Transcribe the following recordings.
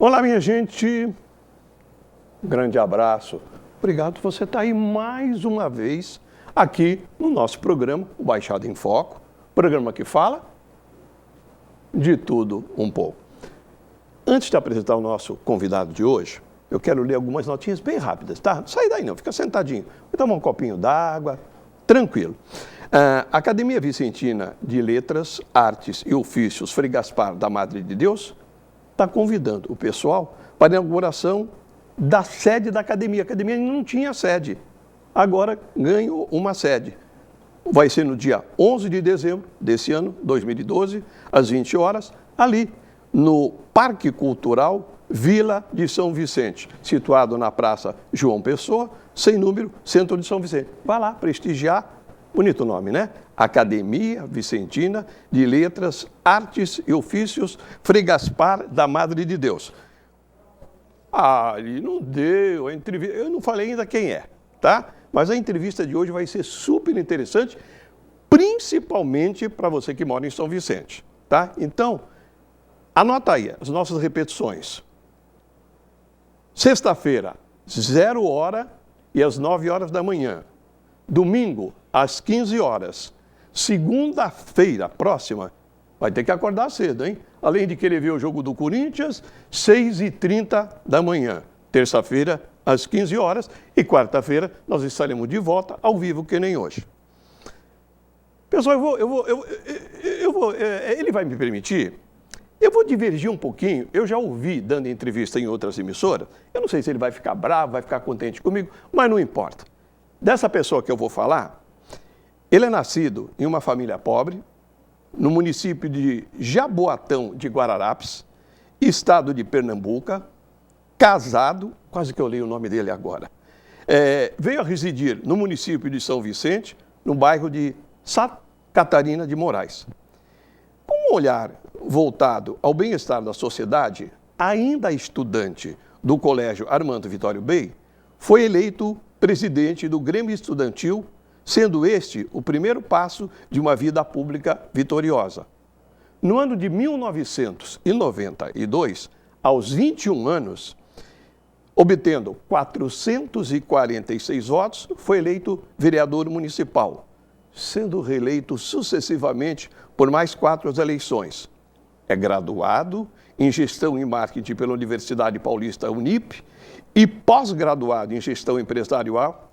Olá, minha gente. Um grande abraço. Obrigado por você estar aí mais uma vez aqui no nosso programa, o Baixada em Foco. Programa que fala de tudo um pouco. Antes de apresentar o nosso convidado de hoje, eu quero ler algumas notinhas bem rápidas, tá? Não sai daí não, fica sentadinho. Vou tomar um copinho d'água, tranquilo. A Academia Vicentina de Letras, Artes e Ofícios Frei Gaspar da Madre de Deus está convidando o pessoal para a inauguração da sede da academia. A academia ainda não tinha sede, agora ganhou uma sede. Vai ser no dia 11 de dezembro desse ano, 2012, às 20 horas, ali no Parque Cultural Vila de São Vicente, situado na Praça João Pessoa, sem número, Centro de São Vicente. Vai lá prestigiar, bonito nome, né? Academia Vicentina de Letras, Artes e Ofícios Frei Gaspar da Madre de Deus. Ele não deu a entrevista, eu não falei ainda quem é, tá? Mas a entrevista de hoje vai ser super interessante, principalmente para você que mora em São Vicente, tá? Então, anota aí as nossas repetições. Sexta-feira, 0 hora e às 9 horas da manhã. Domingo, às 15 horas. Segunda-feira próxima, vai ter que acordar cedo, hein? Além de querer ver o jogo do Corinthians, 6h30 da manhã. Terça-feira, às 15 horas. E quarta-feira, nós estaremos de volta, ao vivo, que nem hoje. Pessoal, ele vai me permitir? Eu vou divergir um pouquinho. Eu já ouvi dando entrevista em outras emissoras. Eu não sei se ele vai ficar bravo, vai ficar contente comigo, mas não importa. Dessa pessoa que eu vou falar, ele é nascido em uma família pobre, no município de Jaboatão de Guararapes, estado de Pernambuco, casado, quase que eu leio o nome dele agora, veio a residir no município de São Vicente, no bairro de Santa Catarina de Moraes. Com um olhar voltado ao bem-estar da sociedade, ainda estudante do Colégio Armando Vitório Bey, foi eleito presidente do Grêmio Estudantil, sendo este o primeiro passo de uma vida pública vitoriosa. No ano de 1992, aos 21 anos, obtendo 446 votos, foi eleito vereador municipal, sendo reeleito sucessivamente por mais 4 eleições. É graduado em Gestão e Marketing pela Universidade Paulista Unip e pós-graduado em Gestão Empresarial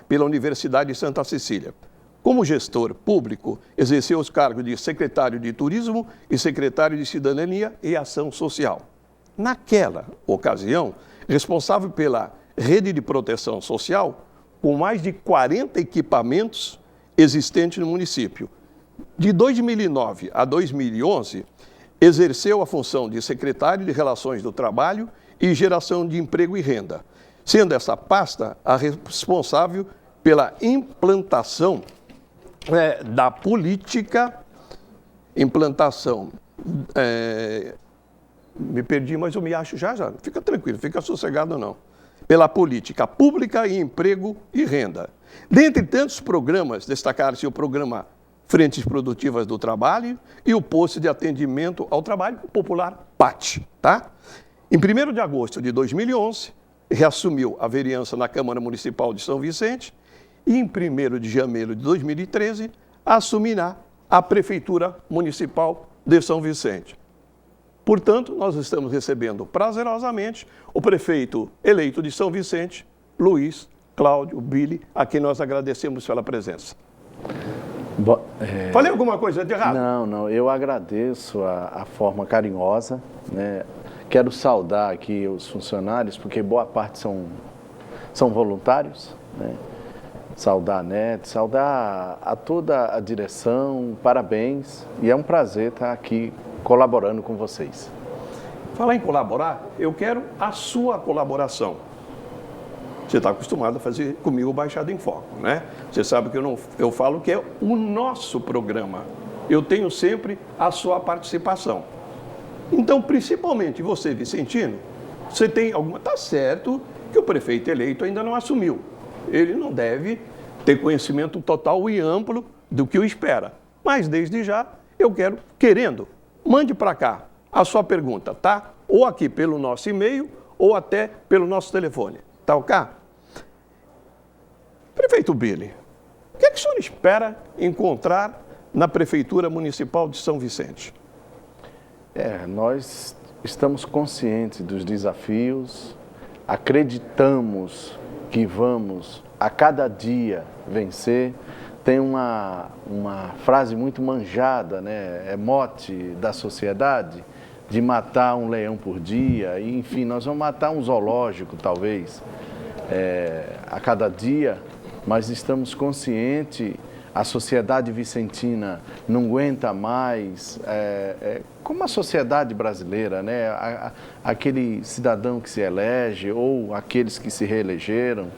pela Universidade de Santa Cecília. Como gestor público, exerceu os cargos de secretário de Turismo e secretário de Cidadania e Ação Social. Naquela ocasião, responsável pela rede de proteção social, com mais de 40 equipamentos existentes no município. De 2009 a 2011, exerceu a função de secretário de Relações do Trabalho e Geração de Emprego e Renda, sendo essa pasta a responsável pela implantação da política, me perdi, mas eu me acho já, fica tranquilo, fica sossegado não, pela política pública e emprego e renda. Dentre tantos programas, destacar-se o programa Frentes Produtivas do Trabalho e o Posto de Atendimento ao Trabalho, popular PAT, tá? Em 1º de agosto de 2011, reassumiu a vereança na Câmara Municipal de São Vicente e em 1º de janeiro de 2013 assumirá a Prefeitura Municipal de São Vicente. Portanto, nós estamos recebendo prazerosamente o prefeito eleito de São Vicente, Luiz Cláudio Billy, a quem nós agradecemos pela presença. Falei alguma coisa de errado? Não, eu agradeço a forma carinhosa, né? Quero saudar aqui os funcionários, porque boa parte são voluntários, né? Saudar a NET, saudar a toda a direção, parabéns. E é um prazer estar aqui colaborando com vocês. Falar em colaborar, eu quero a sua colaboração. Você está acostumado a fazer comigo o Baixada em Foco, né? Você sabe que eu falo que é o nosso programa. Eu tenho sempre a sua participação. Então, principalmente você, Vicentino, você tem alguma... Está certo que o prefeito eleito ainda não assumiu. Ele não deve ter conhecimento total e amplo do que o espera. Mas, desde já, eu quero, mande para cá a sua pergunta, tá? ou aqui pelo nosso e-mail, ou até pelo nosso telefone. Tá ok? Prefeito Billy, o que o senhor espera encontrar na Prefeitura Municipal de São Vicente? Nós estamos conscientes dos desafios, acreditamos que vamos a cada dia vencer. Tem uma frase muito manjada, né? É mote da sociedade, de matar um leão por dia, e, enfim, nós vamos matar um zoológico, talvez, a cada dia, mas estamos conscientes, a sociedade vicentina não aguenta mais, como a sociedade brasileira, né? Aquele cidadão que se elege ou aqueles que se reelegeram,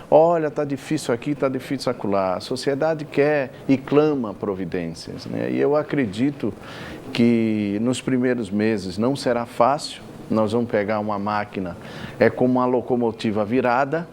olha, está difícil aqui, está difícil acolá. A sociedade quer e clama providências, né? E eu acredito que nos primeiros meses não será fácil. Nós vamos pegar uma máquina, como uma locomotiva virada,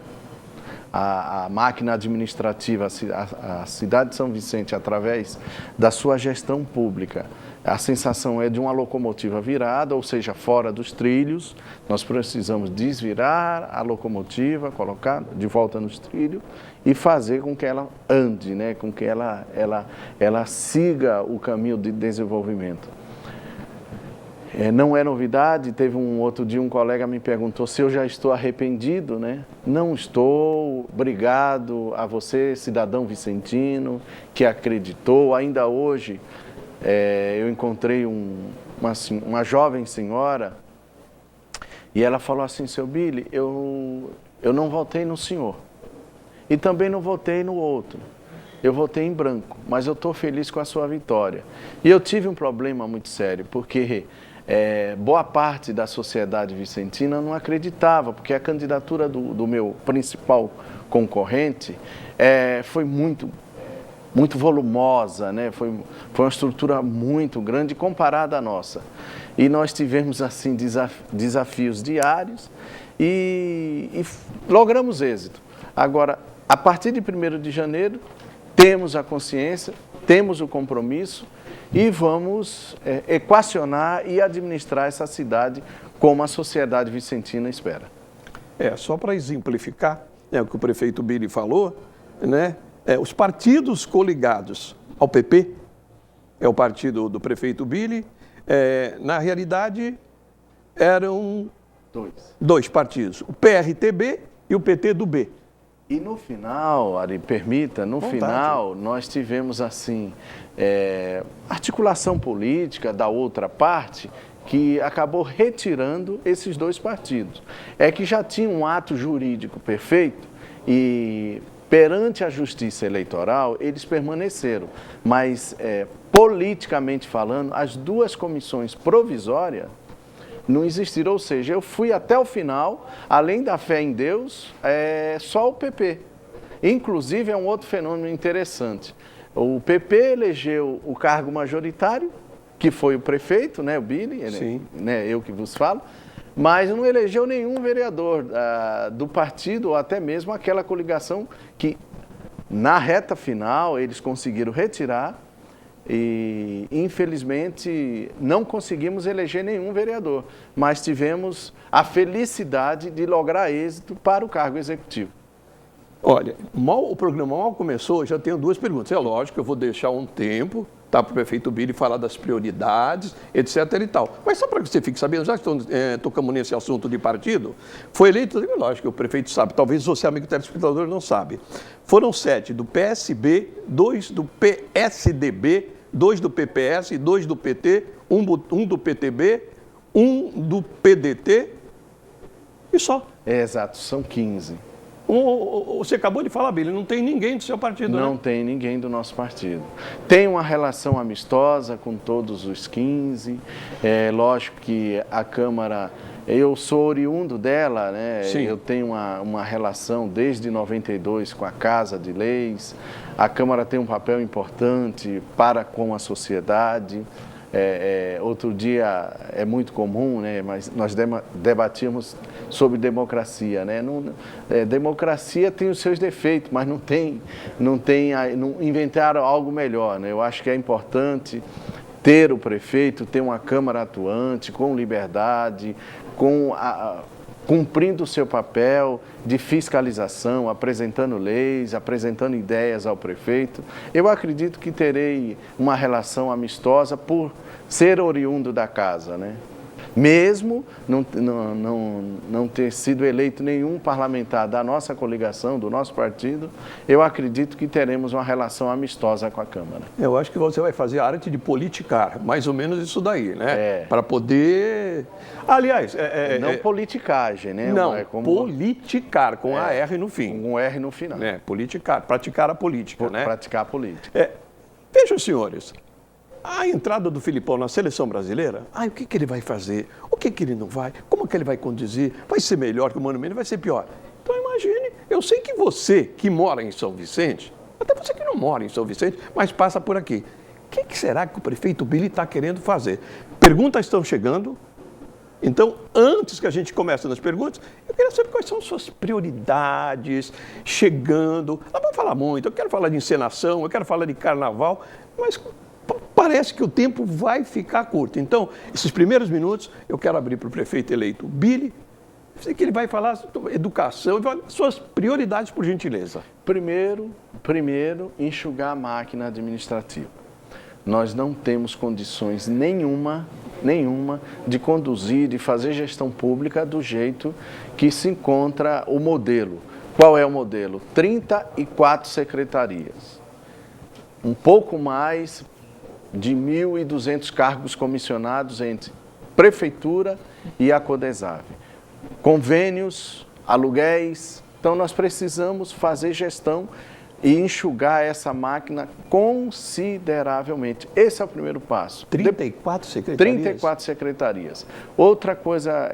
a máquina administrativa, a cidade de São Vicente, através da sua gestão pública, a sensação é de uma locomotiva virada, ou seja, fora dos trilhos. Nós precisamos desvirar a locomotiva, colocar de volta nos trilhos e fazer com que ela ande, né? Com que ela siga o caminho de desenvolvimento. Não é novidade, teve um outro dia um colega me perguntou se eu já estou arrependido, né? Não estou, obrigado a você, cidadão vicentino, que acreditou. Ainda hoje eu encontrei uma jovem senhora e ela falou assim: seu Billy, eu não votei no senhor e também não votei no outro. Eu votei em branco, mas eu estou feliz com a sua vitória. E eu tive um problema muito sério, porque boa parte da sociedade vicentina não acreditava, porque a candidatura do meu principal concorrente foi muito volumosa, né? Foi uma estrutura muito grande comparada à nossa. E nós tivemos assim desafios diários e logramos êxito. Agora, a partir de 1º de janeiro, temos a consciência, temos o compromisso e vamos equacionar e administrar essa cidade como a sociedade vicentina espera. Só para exemplificar o que o prefeito Billy falou, né? Os partidos coligados ao PP, o partido do prefeito Billy, na realidade eram dois partidos, o PRTB e o PT do B. E no final, Ari, permita, final nós tivemos assim, articulação política da outra parte que acabou retirando esses dois partidos. Que já tinha um ato jurídico perfeito e perante a justiça eleitoral eles permaneceram, mas politicamente falando, as duas comissões provisórias não existiram, ou seja, eu fui até o final, além da fé em Deus, só o PP. Inclusive, é um outro fenômeno interessante. O PP elegeu o cargo majoritário, que foi o prefeito, né, o Billy, né, eu que vos falo, mas não elegeu nenhum vereador do partido, ou até mesmo aquela coligação que, na reta final, eles conseguiram retirar. E, infelizmente, não conseguimos eleger nenhum vereador, mas tivemos a felicidade de lograr êxito para o cargo executivo. Olha, o programa mal começou, já tenho duas perguntas. É lógico, eu vou deixar um tempo para o prefeito Billy falar das prioridades, etc. e tal. Mas só para que você fique sabendo, já que tocamos nesse assunto de partido, foi eleito, lógico que o prefeito sabe, talvez você, amigo telespectador, não sabe. Foram 7 do PSB, 2 do PSDB, 2 do PPS, 2 do PT, 1 do PTB, 1 do PDT e só. Exato, são 15. Você acabou de falar, Billy, não tem ninguém do seu partido, Não tem ninguém do nosso partido. Tem uma relação amistosa com todos os 15. Lógico que a Câmara, eu sou oriundo dela, né? Sim. Eu tenho uma relação desde 92 com a Casa de Leis. A Câmara tem um papel importante para com a sociedade. Outro dia é muito comum, né, mas nós debatíamos sobre democracia, né? Democracia tem os seus defeitos, mas não inventaram algo melhor, né? Eu acho que é importante ter o prefeito, ter uma Câmara atuante, com liberdade, cumprindo o seu papel de fiscalização, apresentando leis, apresentando ideias ao prefeito. Eu acredito que terei uma relação amistosa por ser oriundo da casa, né? Mesmo não ter sido eleito nenhum parlamentar da nossa coligação, do nosso partido, eu acredito que teremos uma relação amistosa com a Câmara. Eu acho que você vai fazer a arte de politicar, mais ou menos isso daí, né? Para poder... Aliás... não politicagem, né? Não, politicar, com a R no fim. Com um R no final. Politicar, praticar a política, né? Praticar a política. Vejam, senhores, a entrada do Filipão na seleção brasileira, o que ele vai fazer? O que ele não vai? Como que ele vai conduzir? Vai ser melhor que o Mano Menezes? Vai ser pior? Então imagine, eu sei que você que mora em São Vicente, até você que não mora em São Vicente, mas passa por aqui, o que será que o prefeito Billy está querendo fazer? Perguntas estão chegando. Então, antes que a gente comece nas perguntas, eu queria saber quais são suas prioridades chegando. Nós vamos falar muito, eu quero falar de encenação, eu quero falar de carnaval, mas parece que o tempo vai ficar curto. Então, esses primeiros minutos, eu quero abrir para o prefeito eleito Billy, sei que ele vai falar sobre educação, suas prioridades, por gentileza. Primeiro, enxugar a máquina administrativa. Nós não temos condições nenhuma de conduzir, de fazer gestão pública do jeito que se encontra o modelo. Qual é o modelo? 34 secretarias. Um pouco mais de 1.200 cargos comissionados entre Prefeitura e a Codesave. Convênios, aluguéis. Então, nós precisamos fazer gestão e enxugar essa máquina consideravelmente. Esse é o primeiro passo. 34 secretarias? 34 secretarias. Outra coisa,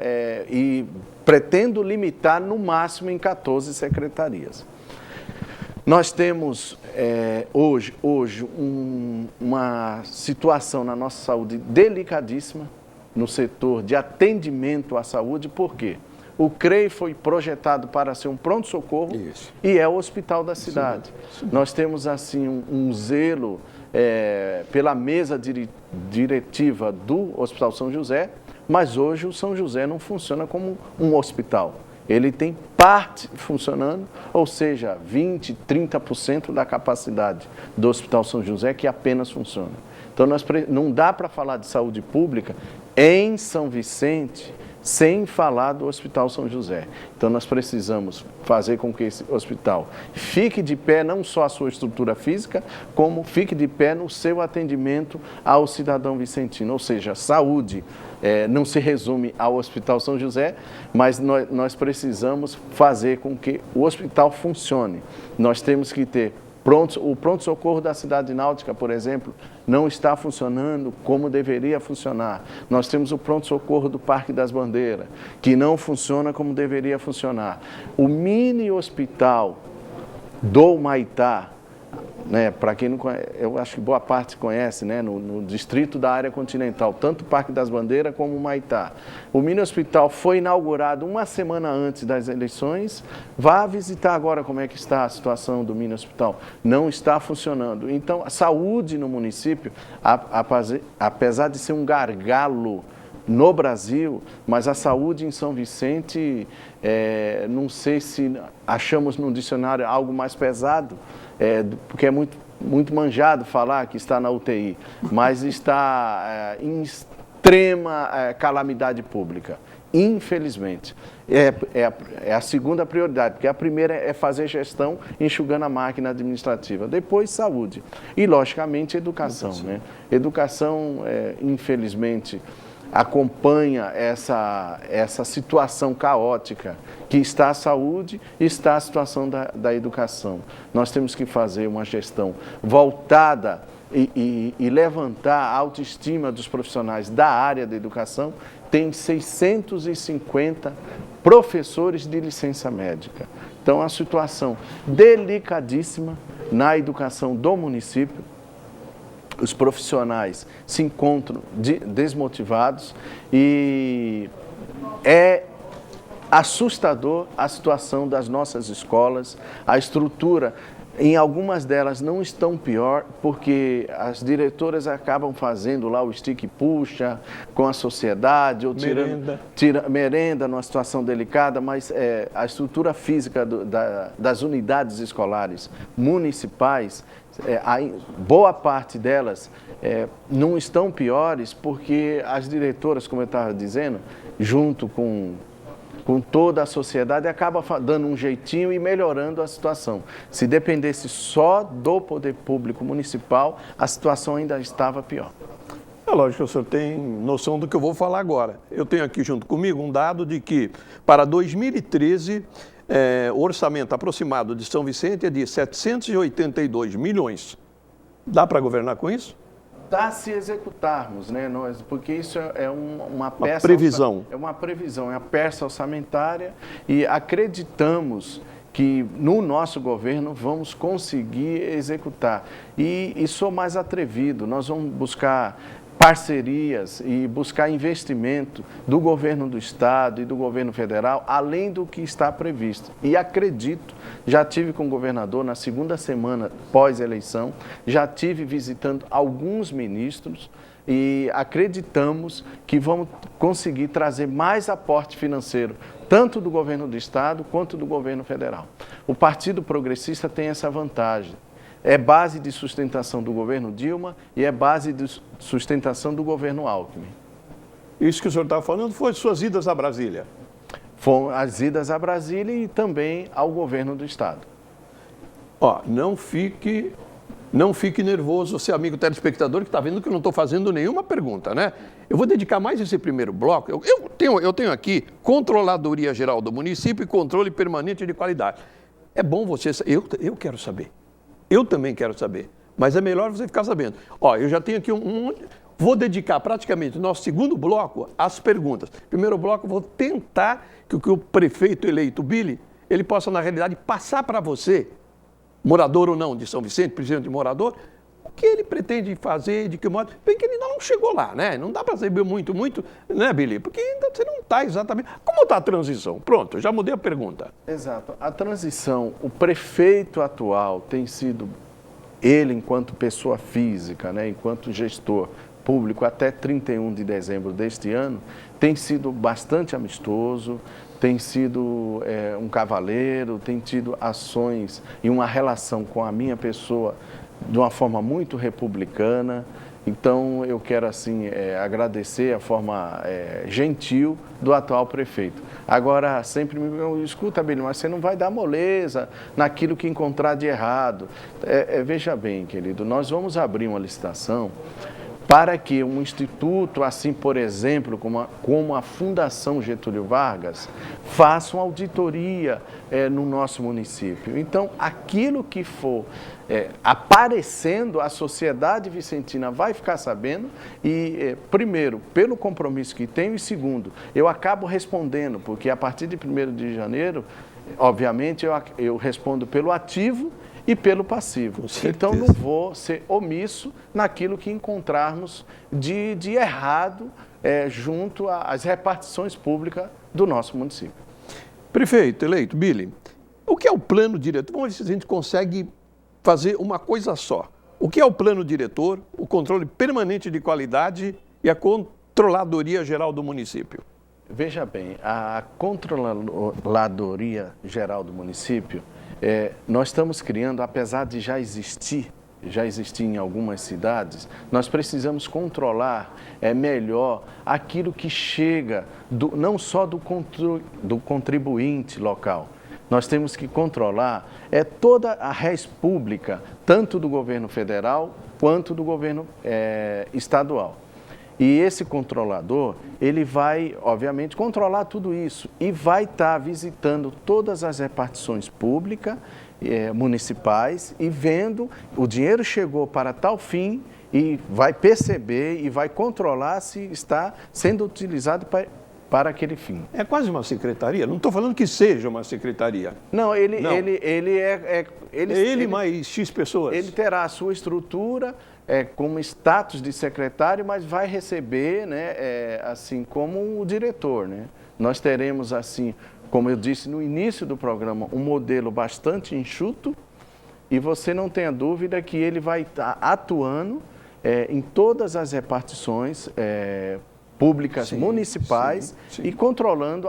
e pretendo limitar no máximo em 14 secretarias. Nós temos hoje uma situação na nossa saúde delicadíssima no setor de atendimento à saúde. Por quê? O CREI foi projetado para ser um pronto-socorro e é o hospital da cidade. Sim. Nós temos, assim, um zelo pela mesa diretiva do Hospital São José, mas hoje o São José não funciona como um hospital. Ele tem parte funcionando, ou seja, 20%, 30% da capacidade do Hospital São José que apenas funciona. Então, não dá para falar de saúde pública em São Vicente sem falar do Hospital São José. Então, nós precisamos fazer com que esse hospital fique de pé, não só a sua estrutura física, como fique de pé no seu atendimento ao cidadão vicentino. Ou seja, saúde não se resume ao Hospital São José, mas nós precisamos fazer com que o hospital funcione. Nós temos que ter o pronto-socorro da Cidade Náutica, por exemplo, não está funcionando como deveria funcionar. Nós temos o pronto-socorro do Parque das Bandeiras, que não funciona como deveria funcionar. O mini hospital do Humaitá, né, para quem não conhece, eu acho que boa parte conhece, né, no distrito da área continental, tanto o Parque das Bandeiras como o Humaitá. O mini hospital foi inaugurado uma semana antes das eleições. Vá visitar agora como é que está a situação do mini hospital. Não está funcionando. Então, a saúde no município, apesar de ser um gargalo no Brasil, mas a saúde em São Vicente, não sei se achamos no dicionário algo mais pesado, porque é muito manjado falar que está na UTI, mas está em extrema calamidade pública, infelizmente. É a segunda prioridade, porque a primeira é fazer gestão enxugando a máquina administrativa, depois saúde e, logicamente, educação. Né? Educação, infelizmente, acompanha essa situação caótica que está a saúde e está a situação da educação. Nós temos que fazer uma gestão voltada e levantar a autoestima dos profissionais da área da educação. Tem 650 professores de licença médica. Então, a situação delicadíssima na educação do município. Os profissionais se encontram desmotivados e é assustador a situação das nossas escolas, a estrutura. Em algumas delas não estão pior, porque as diretoras acabam fazendo lá o stick puxa com a sociedade, ou tirando merenda numa situação delicada, mas a estrutura física das unidades escolares municipais, boa parte delas não estão piores, porque as diretoras, como eu estava dizendo, junto com toda a sociedade, acaba dando um jeitinho e melhorando a situação. Se dependesse só do poder público municipal, a situação ainda estava pior. É lógico que o senhor tem noção do que eu vou falar agora. Eu tenho aqui junto comigo um dado de que, para 2013, o orçamento aproximado de São Vicente é de 782 milhões. Dá para governar com isso? Dá se executarmos, né? Porque isso é uma peça... Uma previsão. É uma previsão, é a peça orçamentária e acreditamos que no nosso governo vamos conseguir executar. E sou mais atrevido, nós vamos buscar parcerias e buscar investimento do governo do estado e do governo federal, além do que está previsto. E acredito, já tive com o governador na segunda semana pós-eleição, já tive visitando alguns ministros e acreditamos que vamos conseguir trazer mais aporte financeiro, tanto do governo do estado quanto do governo federal. O Partido Progressista tem essa vantagem. É base de sustentação do governo Dilma e é base de sustentação do governo Alckmin. Isso que o senhor estava falando foi suas idas a Brasília? Foram as idas a Brasília e também ao governo do estado. Ó, não fique nervoso, você amigo telespectador que está vendo que eu não estou fazendo nenhuma pergunta, né? Eu vou dedicar mais esse primeiro bloco. Eu tenho aqui Controladoria Geral do Município e Controle Permanente de Qualidade. É bom você... Eu quero saber. Eu também quero saber, mas é melhor você ficar sabendo. Ó, eu já tenho aqui vou dedicar praticamente o nosso segundo bloco às perguntas. Primeiro bloco, eu vou tentar que o prefeito eleito, Billy, ele possa, na realidade, passar para você, morador ou não de São Vicente, presidente de morador, o que ele pretende fazer, de que modo... Bem que ele ainda não chegou lá, né? Não dá para saber muito, né, Billy? Porque ainda você não está exatamente... Como está a transição? Pronto, já mudei a pergunta. Exato. A transição, o prefeito atual tem sido, ele enquanto pessoa física, né, enquanto gestor público, até 31 de dezembro deste ano, tem sido bastante amistoso, tem sido um cavaleiro, tem tido ações e uma relação com a minha pessoa de uma forma muito republicana. Então, eu quero, assim, agradecer a forma gentil do atual prefeito. Agora, sempre me escuta, Billy, mas você não vai dar moleza naquilo que encontrar de errado. Veja bem, querido, nós vamos abrir uma licitação para que um instituto, assim, por exemplo, como a Fundação Getúlio Vargas, faça uma auditoria no nosso município. Então, aquilo que for aparecendo, a sociedade vicentina vai ficar sabendo e, primeiro, pelo compromisso que tenho e, segundo, eu acabo respondendo, porque a partir de 1º de janeiro, obviamente, eu respondo pelo ativo e pelo passivo. Então, não vou ser omisso naquilo que encontrarmos de errado junto às repartições públicas do nosso município. Prefeito eleito, Billy, o que é o plano diretor? Vamos ver se a gente consegue fazer uma coisa só. O que é o plano diretor, o controle permanente de qualidade e a Controladoria Geral do Município? Veja bem, a Controladoria Geral do Município, nós estamos criando, apesar de já existir em algumas cidades, nós precisamos controlar melhor aquilo que chega não só do contribuinte local. Nós temos que controlar toda a res pública, tanto do governo federal quanto do governo estadual. E esse controlador, ele vai, obviamente, controlar tudo isso e vai estar visitando todas as repartições públicas, municipais, e vendo o dinheiro chegou para tal fim e vai perceber e vai controlar se está sendo utilizado para aquele fim. É quase uma secretaria? Não estou falando que seja uma secretaria. Não, ele mais X pessoas. Ele terá a sua estrutura como status de secretário, mas vai receber, né, assim como o diretor, né? Nós teremos, assim, como eu disse no início do programa, um modelo bastante enxuto e você não tenha dúvida que ele vai estar atuando em todas as repartições públicas municipais e controlando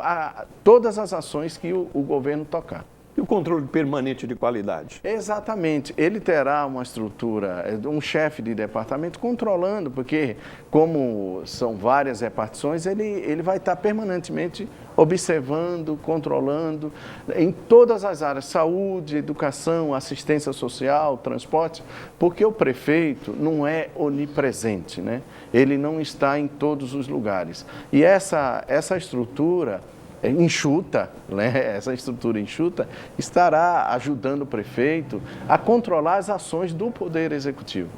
todas as ações que o governo tocar. E o controle permanente de qualidade? Exatamente. Ele terá uma estrutura, um chefe de departamento controlando, porque como são várias repartições, ele vai estar permanentemente observando, controlando em todas as áreas, saúde, educação, assistência social, transporte, porque o prefeito não é onipresente, né? Ele não está em todos os lugares. E essa estrutura enxuta, né? Essa estrutura enxuta estará ajudando o prefeito a controlar as ações do Poder Executivo.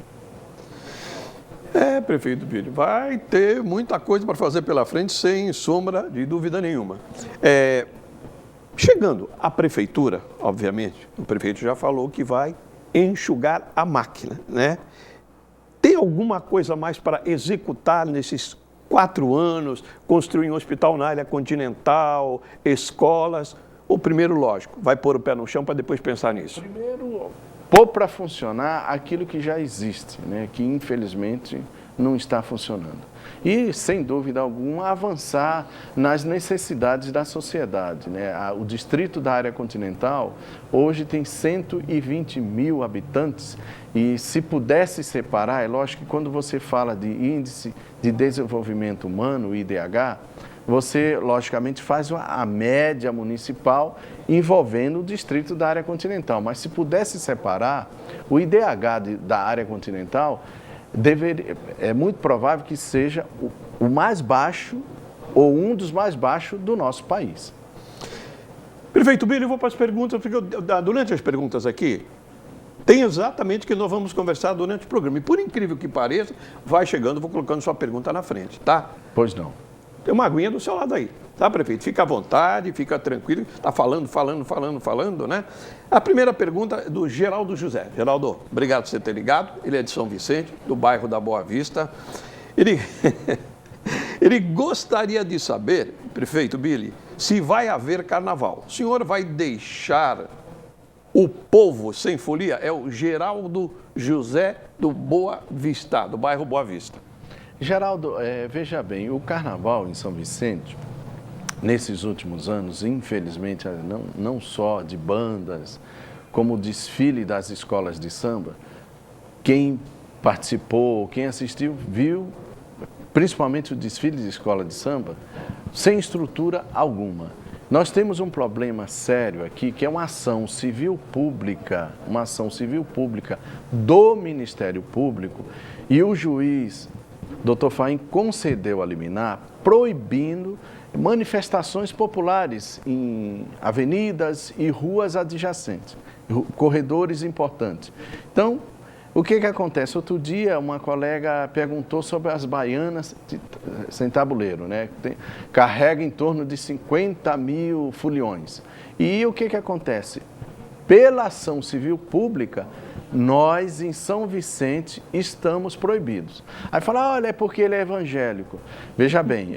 Prefeito Bílio, vai ter muita coisa para fazer pela frente, sem sombra de dúvida nenhuma. Chegando à prefeitura, obviamente, o prefeito já falou que vai enxugar a máquina, né? Tem alguma coisa mais para executar nesses 4 anos, construir um hospital na área continental, escolas? Ou primeiro, lógico, vai pôr o pé no chão para depois pensar nisso? Primeiro, pôr para funcionar aquilo que já existe, né, que infelizmente não está funcionando. E, sem dúvida alguma, avançar nas necessidades da sociedade, né? O distrito da área continental hoje tem 120 mil habitantes e, se pudesse separar, é lógico que quando você fala de Índice de Desenvolvimento Humano, IDH, você, logicamente, faz a média municipal envolvendo o distrito da área continental. Mas, se pudesse separar, o IDH da área continental é muito provável que seja o mais baixo ou um dos mais baixos do nosso país. Prefeito Bílio, eu vou para as perguntas, porque durante as perguntas aqui, tem exatamente o que nós vamos conversar durante o programa. E, por incrível que pareça, vai chegando, vou colocando sua pergunta na frente, tá? Pois não. Tem uma aguinha do seu lado aí, tá, prefeito? Fica à vontade, fica tranquilo, está falando, né? A primeira pergunta é do Geraldo José. Geraldo, obrigado por você ter ligado. Ele é de São Vicente, do bairro da Boa Vista. Ele gostaria de saber, prefeito Bílio, se vai haver carnaval. O senhor vai deixar o povo sem folia? É o Geraldo José do Boa Vista, do bairro Boa Vista. Geraldo, veja bem, o carnaval em São Vicente, nesses últimos anos, infelizmente, não só de bandas, como o desfile das escolas de samba, quem participou, quem assistiu, viu, principalmente o desfile de escola de samba, sem estrutura alguma. Nós temos um problema sério aqui, que é uma ação civil pública do Ministério Público, e o juiz Dr. Faim concedeu a liminar proibindo manifestações populares em avenidas e ruas adjacentes, corredores importantes. Então, o que acontece? Outro dia, uma colega perguntou sobre as baianas sem tabuleiro, né? Carrega em torno de 50 mil foliões. E o que acontece? Pela ação civil pública, nós, em São Vicente, estamos proibidos. Aí fala, olha, é porque ele é evangélico. Veja bem,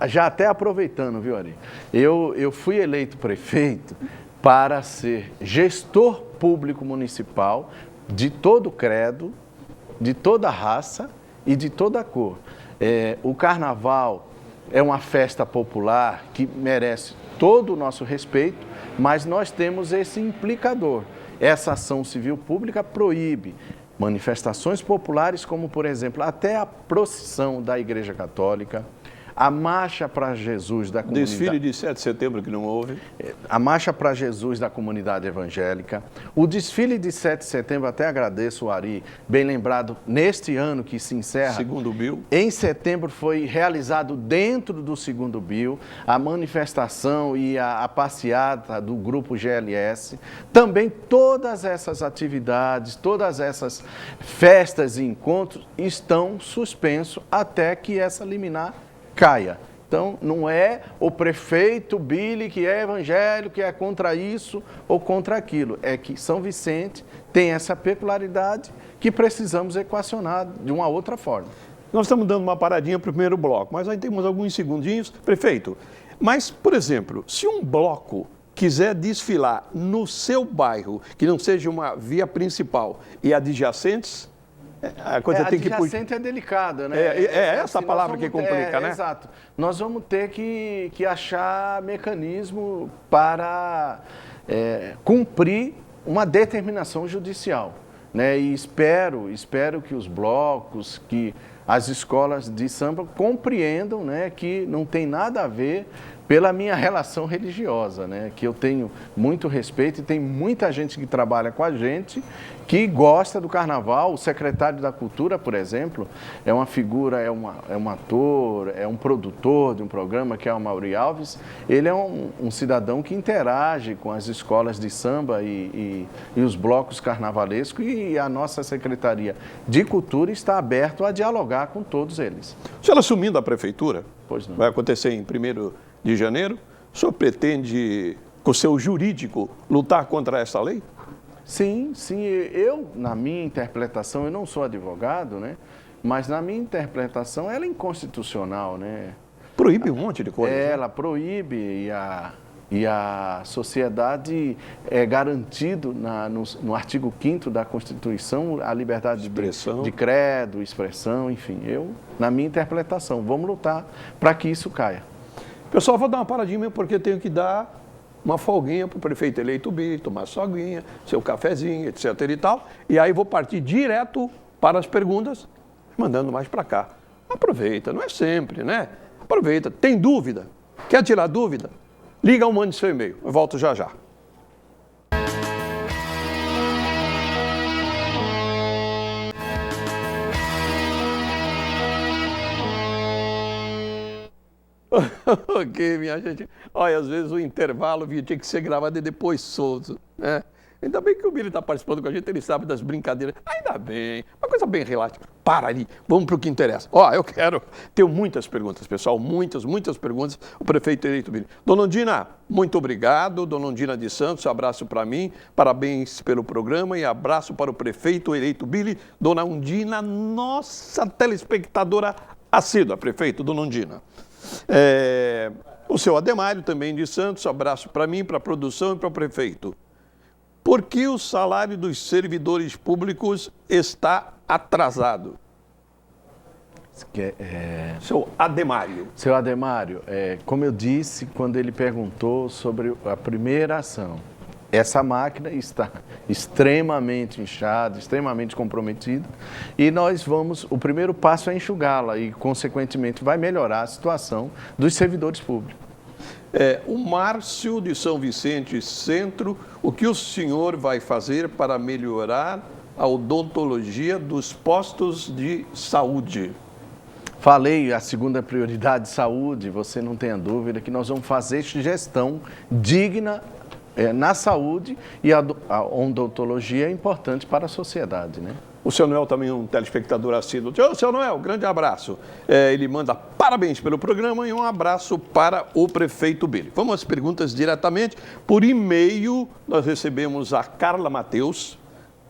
já até aproveitando, viu, Ari? Eu fui eleito prefeito para ser gestor público municipal de todo credo, de toda raça e de toda cor. O carnaval é uma festa popular que merece todo o nosso respeito, mas nós temos esse implicador. Essa ação civil pública proíbe manifestações populares, como, por exemplo, até a procissão da Igreja Católica, a Marcha para Jesus da comunidade... Desfile de 7 de setembro que não houve. A Marcha para Jesus da comunidade evangélica. O desfile de 7 de setembro, até agradeço o Ari, bem lembrado, neste ano que se encerra... Segundo Bill. Em setembro foi realizado dentro do Segundo Bill a manifestação e a passeata do Grupo GLS. Também todas essas atividades, todas essas festas e encontros estão suspensos até que essa liminar caia. Então, não é o prefeito Bílio que é evangélico, que é contra isso ou contra aquilo. É que São Vicente tem essa peculiaridade que precisamos equacionar de uma outra forma. Nós estamos dando uma paradinha para o primeiro bloco, mas aí temos alguns segundinhos. Prefeito, mas, por exemplo, se um bloco quiser desfilar no seu bairro, que não seja uma via principal, e adjacentes, a coisa tem que... Adjacente é delicada, né? Essa assim, palavra que complica, né? Exato. Nós vamos ter que achar mecanismo para cumprir uma determinação judicial, né? E espero que os blocos, que as escolas de samba compreendam, né, que não tem nada a ver pela minha relação religiosa, né, que eu tenho muito respeito e tem muita gente que trabalha com a gente que gosta do carnaval. O secretário da Cultura, por exemplo, é uma figura, é um ator, é um produtor de um programa, que é o Mauri Alves. Ele é um cidadão que interage com as escolas de samba e os blocos carnavalescos, e a nossa Secretaria de Cultura está aberta a dialogar com todos eles. O senhor assumindo a prefeitura, Pois não. vai acontecer em 1º de janeiro, o senhor pretende, com o seu jurídico, lutar contra essa lei? Sim, eu, na minha interpretação, eu não sou advogado, né? Mas na minha interpretação, ela é inconstitucional, né? Proíbe um monte de coisa. Ela proíbe e a sociedade é garantido no artigo 5º da Constituição a liberdade de credo, expressão, enfim. Eu, na minha interpretação, vamos lutar para que isso caia. Pessoal, vou dar uma paradinha porque tenho que dar uma folguinha para o prefeito eleito Billy, tomar sua aguinha, seu cafezinho, etc. e tal. E aí vou partir direto para as perguntas, mandando mais para cá. Aproveita, não é sempre, né? Aproveita. Tem dúvida? Quer tirar dúvida? Liga ou mande seu e-mail. Eu volto já já. Ok, minha gente. Olha, às vezes o intervalo tinha que ser gravado e depois solto, né? Ainda bem que o Billy está participando com a gente, ele sabe das brincadeiras. Ainda bem, uma coisa bem relaxa. Para ali, vamos para o que interessa. Tenho muitas perguntas, pessoal, muitas perguntas. O prefeito eleito Billy. Dona Ondina, muito obrigado. Dona Ondina de Santos, abraço para mim. Parabéns pelo programa e abraço para o prefeito eleito Billy. Dona Ondina, nossa telespectadora assídua, prefeito, Dona Ondina. O seu Ademário, também de Santos, abraço para mim, para a produção e para o prefeito. Por que o salário dos servidores públicos está atrasado? Seu Ademário. Seu Ademário, como eu disse quando ele perguntou sobre a primeira ação, essa máquina está extremamente inchada, extremamente comprometida, e o primeiro passo é enxugá-la e, consequentemente, vai melhorar a situação dos servidores públicos. O Márcio de São Vicente Centro, o que o senhor vai fazer para melhorar a odontologia dos postos de saúde? Falei, a segunda prioridade, saúde, você não tenha dúvida que nós vamos fazer gestão digna na saúde, e a odontologia é importante para a sociedade, né? O seu Noel também é um telespectador assíduo. Seu Noel, grande abraço. Ele manda parabéns pelo programa e um abraço para o prefeito Billy. Vamos às perguntas diretamente. Por e-mail, nós recebemos a Carla Mateus,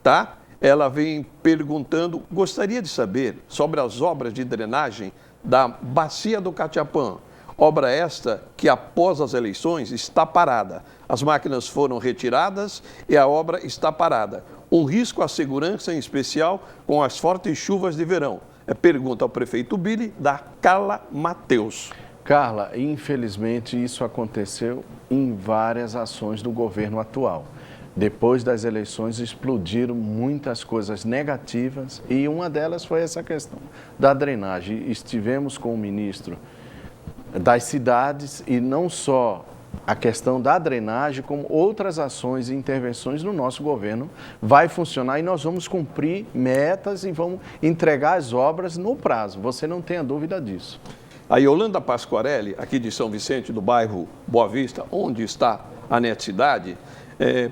tá? Ela vem perguntando, gostaria de saber sobre as obras de drenagem da Bacia do Catiapã. Obra esta que, após as eleições, está parada. As máquinas foram retiradas e a obra está parada. Um risco à segurança, em especial com as fortes chuvas de verão. Pergunta ao prefeito Billy, da Carla Mateus. Carla, infelizmente isso aconteceu em várias ações do governo atual. Depois das eleições explodiram muitas coisas negativas e uma delas foi essa questão da drenagem. Estivemos com o ministro das cidades e não só a questão da drenagem, como outras ações e intervenções no nosso governo vai funcionar e nós vamos cumprir metas e vamos entregar as obras no prazo. Você não tenha dúvida disso. A Yolanda Pasquarelli, aqui de São Vicente, do bairro Boa Vista, onde está a NET Cidade,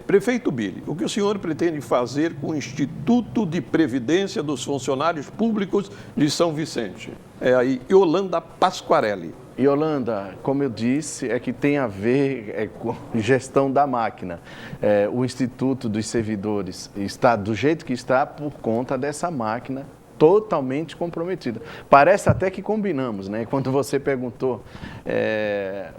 prefeito Billy, o que o senhor pretende fazer com o Instituto de Previdência dos Funcionários Públicos de São Vicente? A Yolanda Pasquarelli. Yolanda, como eu disse, que tem a ver com gestão da máquina. O Instituto dos Servidores está do jeito que está por conta dessa máquina totalmente comprometida. Parece até que combinamos, né? Quando você perguntou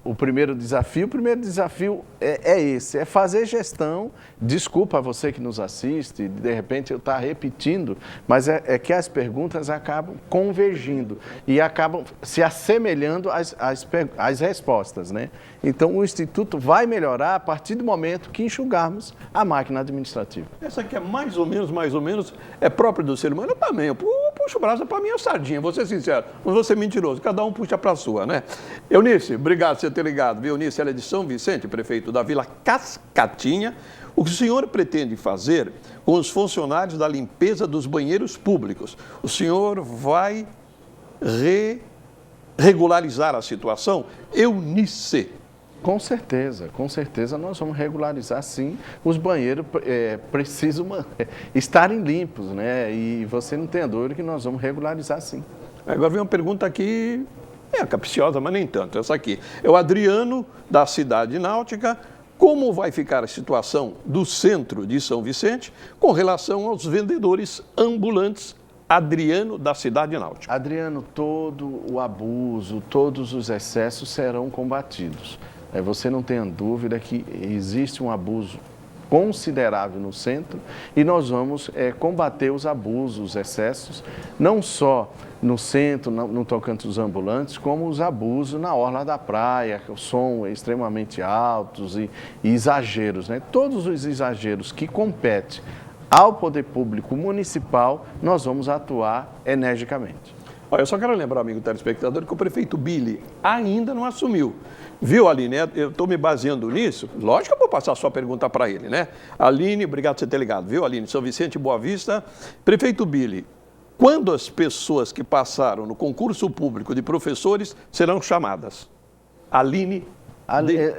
o primeiro desafio é esse, é fazer gestão. Desculpa a você que nos assiste, de repente eu estou repetindo, mas é que as perguntas acabam convergindo e acabam se assemelhando às respostas, né? Então o Instituto vai melhorar a partir do momento que enxugarmos a máquina administrativa. Essa aqui é mais ou menos, é própria do ser humano. Eu também, eu puxo o braço para mim, é sardinha, vou ser sincero, não vou ser mentiroso, cada um puxa para a sua, né? Eunice, obrigado por você ter ligado. Eunice, ela é de São Vicente, prefeito da Vila Cascatinha. O que o senhor pretende fazer com os funcionários da limpeza dos banheiros públicos? O senhor vai regularizar a situação? Eunice. Com certeza nós vamos regularizar sim. Os banheiros precisam estarem limpos, né? E você não tem dúvida que nós vamos regularizar sim. Agora vem uma pergunta aqui, capciosa, mas nem tanto, essa aqui. É o Adriano, da Cidade Náutica. Como vai ficar a situação do centro de São Vicente com relação aos vendedores ambulantes? Adriano, da Cidade Náutica. Adriano, todo o abuso, todos os excessos serão combatidos. Você não tenha dúvida que existe um abuso considerável no centro e nós vamos combater os abusos, os excessos, não só no centro, no tocante dos ambulantes, como os abusos na orla da praia, o som extremamente altos e exageros, né? Todos os exageros que competem ao poder público municipal, nós vamos atuar energicamente. Olha, eu só quero lembrar, amigo telespectador, que o prefeito Billy ainda não assumiu. Viu, Aline? Eu estou me baseando nisso. Lógico que eu vou passar a sua pergunta para ele, né? Aline, obrigado por você ter ligado. Viu, Aline? São Vicente, Boa Vista. Prefeito Billy, quando as pessoas que passaram no concurso público de professores serão chamadas? Aline.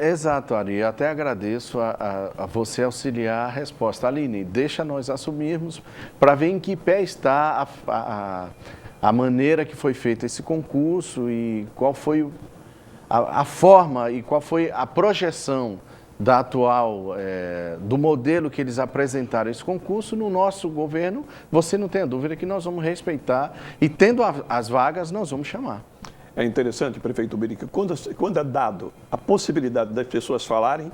Exato, Ari. Eu até agradeço a você auxiliar a resposta. Aline, deixa nós assumirmos para ver em que pé está a maneira que foi feito esse concurso e qual foi a forma e qual foi a projeção da atual, do modelo que eles apresentaram esse concurso. No nosso governo, você não tem dúvida que nós vamos respeitar e, tendo as vagas, nós vamos chamar. É interessante, prefeito Billy, que quando é dado a possibilidade das pessoas falarem,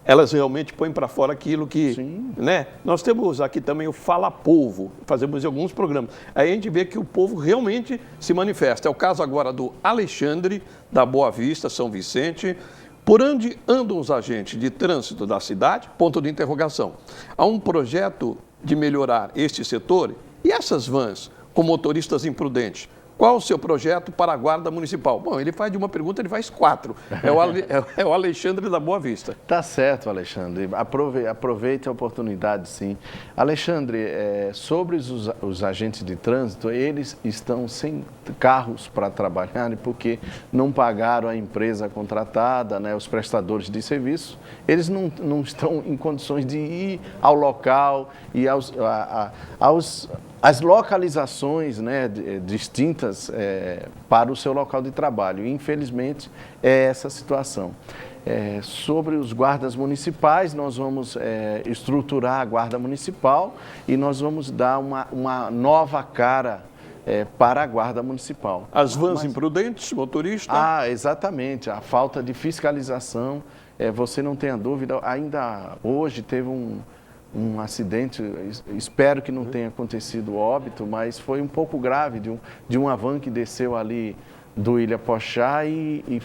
elas realmente põem para fora aquilo que... Sim. Né? Nós temos aqui também o Fala Povo, fazemos alguns programas. Aí a gente vê que o povo realmente se manifesta. É o caso agora do Alexandre, da Boa Vista, São Vicente. Por onde andam os agentes de trânsito da cidade? Ponto de interrogação. Há um projeto de melhorar este setor e essas vans com motoristas imprudentes? Qual o seu projeto para a Guarda Municipal? Bom, ele faz de uma pergunta, ele faz 4. É o Alexandre da Boa Vista. Tá certo, Alexandre. Aproveite a oportunidade, sim. Alexandre, sobre os agentes de trânsito, eles estão sem carros para trabalharem porque não pagaram a empresa contratada, né, os prestadores de serviço. Eles não estão em condições de ir ao local e as localizações, né, distintas para o seu local de trabalho. Infelizmente, é essa situação. Sobre os guardas municipais, nós vamos estruturar a guarda municipal e nós vamos dar uma nova cara para a guarda municipal. As vans imprudentes, motorista? Exatamente. A falta de fiscalização, você não tenha dúvida, ainda hoje teve um acidente, espero que não tenha acontecido óbito, mas foi um pouco grave de uma van que desceu ali do Ilha Pochá e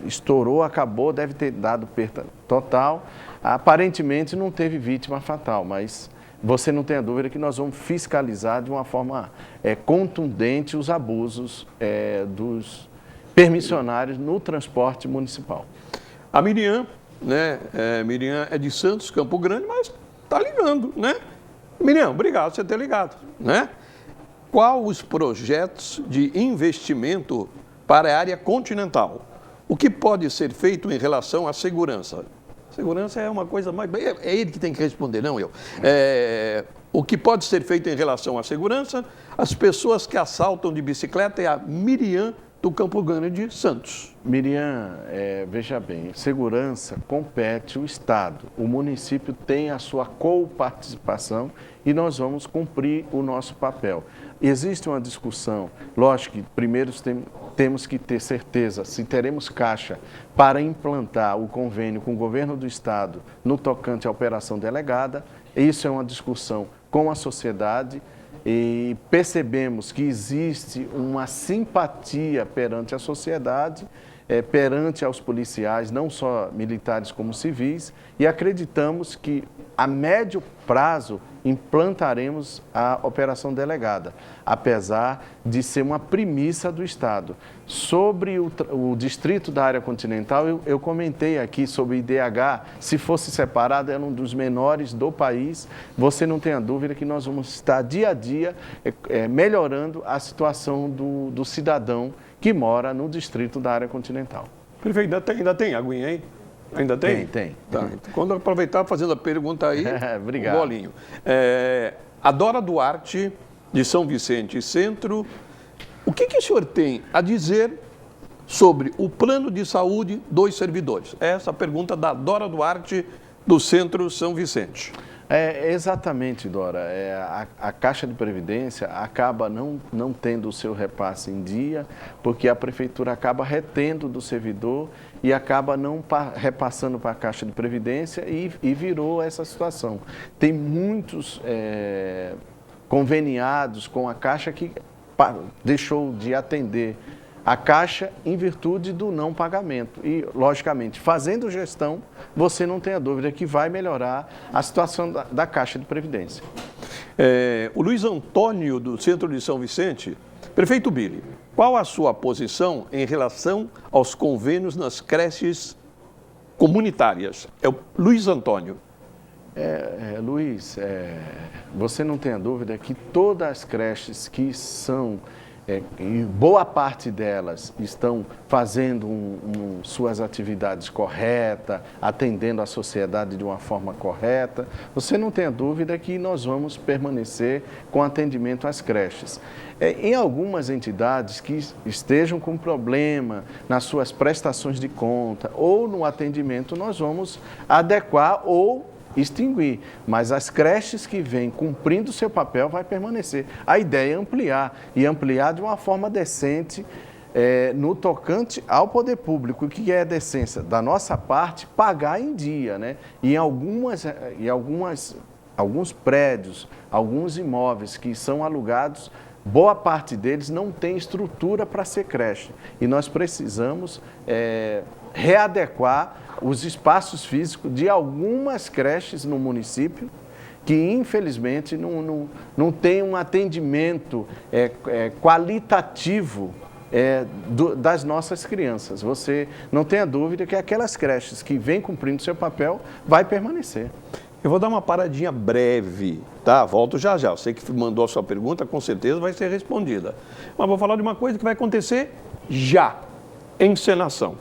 estourou, acabou, deve ter dado perda total. Aparentemente não teve vítima fatal, mas você não tenha dúvida que nós vamos fiscalizar de uma forma contundente os abusos dos permissionários no transporte municipal. A Miriam, né? Miriam é de Santos, Campo Grande, mas está ligando, né? Miriam, obrigado por você ter ligado, né? Qual os projetos de investimento para a área continental? O que pode ser feito em relação à segurança? Segurança é uma coisa mais... É ele que tem que responder, não eu. O que pode ser feito em relação à segurança? As pessoas que assaltam de bicicleta é a Miriam do Campo Grande Santos. Miriam, veja bem, segurança compete o Estado. O município tem a sua coparticipação e nós vamos cumprir o nosso papel. Existe uma discussão, lógico que primeiro temos que ter certeza se teremos caixa para implantar o convênio com o governo do Estado no tocante à operação delegada. Isso é uma discussão com a sociedade. E percebemos que existe uma simpatia perante a sociedade, perante aos policiais, não só militares como civis, e acreditamos que a médio prazo implantaremos a operação delegada, apesar de ser uma premissa do Estado. Sobre o distrito da área continental, eu comentei aqui sobre o IDH, se fosse separado, era um dos menores do país. Você não tenha dúvida que nós vamos estar dia a dia melhorando a situação do cidadão que mora no distrito da área continental. Prefeito, ainda tem aguinha aí? Ainda tem? Tem. Tá. Quando eu aproveitar fazendo a pergunta aí, obrigado. Bolinho. A Dora Duarte, de São Vicente Centro, o que o senhor tem a dizer sobre o plano de saúde dos servidores? Essa pergunta da Dora Duarte, do Centro São Vicente. Exatamente, Dora. A Caixa de Previdência acaba não tendo o seu repasse em dia, porque a Prefeitura acaba retendo do servidor e acaba não repassando para a Caixa de Previdência e virou essa situação. Tem muitos conveniados com a Caixa que deixou de atender a Caixa em virtude do não pagamento. E, logicamente, fazendo gestão, você não tem a dúvida que vai melhorar a situação da Caixa de Previdência. O Luiz Antônio, do Centro de São Vicente, prefeito Billy, qual a sua posição em relação aos convênios nas creches comunitárias? É o Luiz Antônio. Luiz, você não tem a dúvida que todas as creches que são e boa parte delas estão fazendo suas atividades corretas, atendendo a sociedade de uma forma correta. Você não tem a dúvida que nós vamos permanecer com atendimento às creches. Em algumas entidades que estejam com problema nas suas prestações de conta ou no atendimento, nós vamos adequar ou extinguir, mas as creches que vêm cumprindo o seu papel vai permanecer. A ideia é ampliar, e ampliar de uma forma decente, no tocante ao poder público. O que é a decência? Da nossa parte, pagar em dia, né? E alguns prédios, alguns imóveis que são alugados, boa parte deles não tem estrutura para ser creche. E nós precisamos readequar os espaços físicos de algumas creches no município que, infelizmente, não tem um atendimento qualitativo das nossas crianças. Você não tenha dúvida que aquelas creches que vêm cumprindo seu papel vai permanecer. Eu vou dar uma paradinha breve, tá? Volto já já. Eu sei que mandou a sua pergunta, com certeza vai ser respondida. Mas vou falar de uma coisa que vai acontecer já, encenação.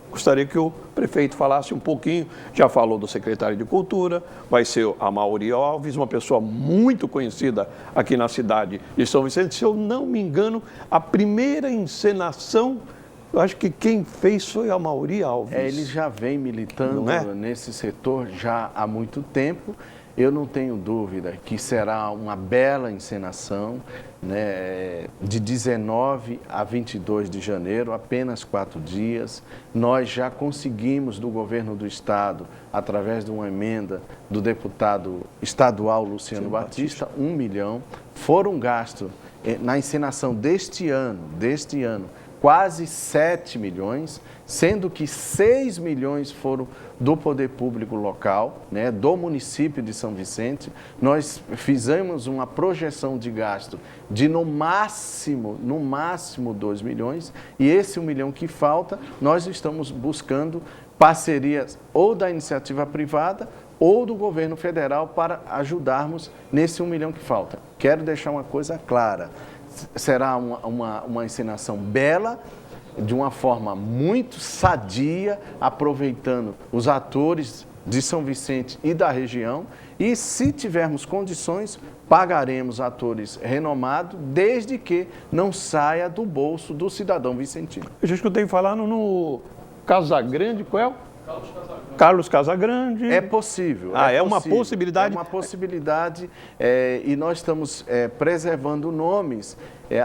Gostaria que o prefeito falasse um pouquinho, já falou do secretário de Cultura, vai ser a Mauri Alves, uma pessoa muito conhecida aqui na cidade de São Vicente. Se eu não me engano, a primeira encenação, eu acho que quem fez foi a Mauri Alves. Ele já vem militando nesse setor já há muito tempo. Eu não tenho dúvida que será uma bela encenação, né, de 19 a 22 de janeiro, apenas 4 dias. Nós já conseguimos do governo do Estado, através de uma emenda do deputado estadual Luciano Batista, 1 milhão. Foram gastos na encenação deste ano, quase 7 milhões, sendo que 6 milhões foram do poder público local, né, do município de São Vicente. Nós fizemos uma projeção de gasto de no máximo 2 milhões, e esse 1 milhão que falta, nós estamos buscando parcerias ou da iniciativa privada ou do governo federal para ajudarmos nesse 1 milhão que falta. Quero deixar uma coisa clara. Será uma encenação bela, de uma forma muito sadia, aproveitando os atores de São Vicente e da região, e se tivermos condições, pagaremos atores renomados, desde que não saia do bolso do cidadão vicentino. Eu já escutei falar no Casagrande, qual é? Carlos Casagrande. É possível. É uma possibilidade? É uma possibilidade, e nós estamos preservando nomes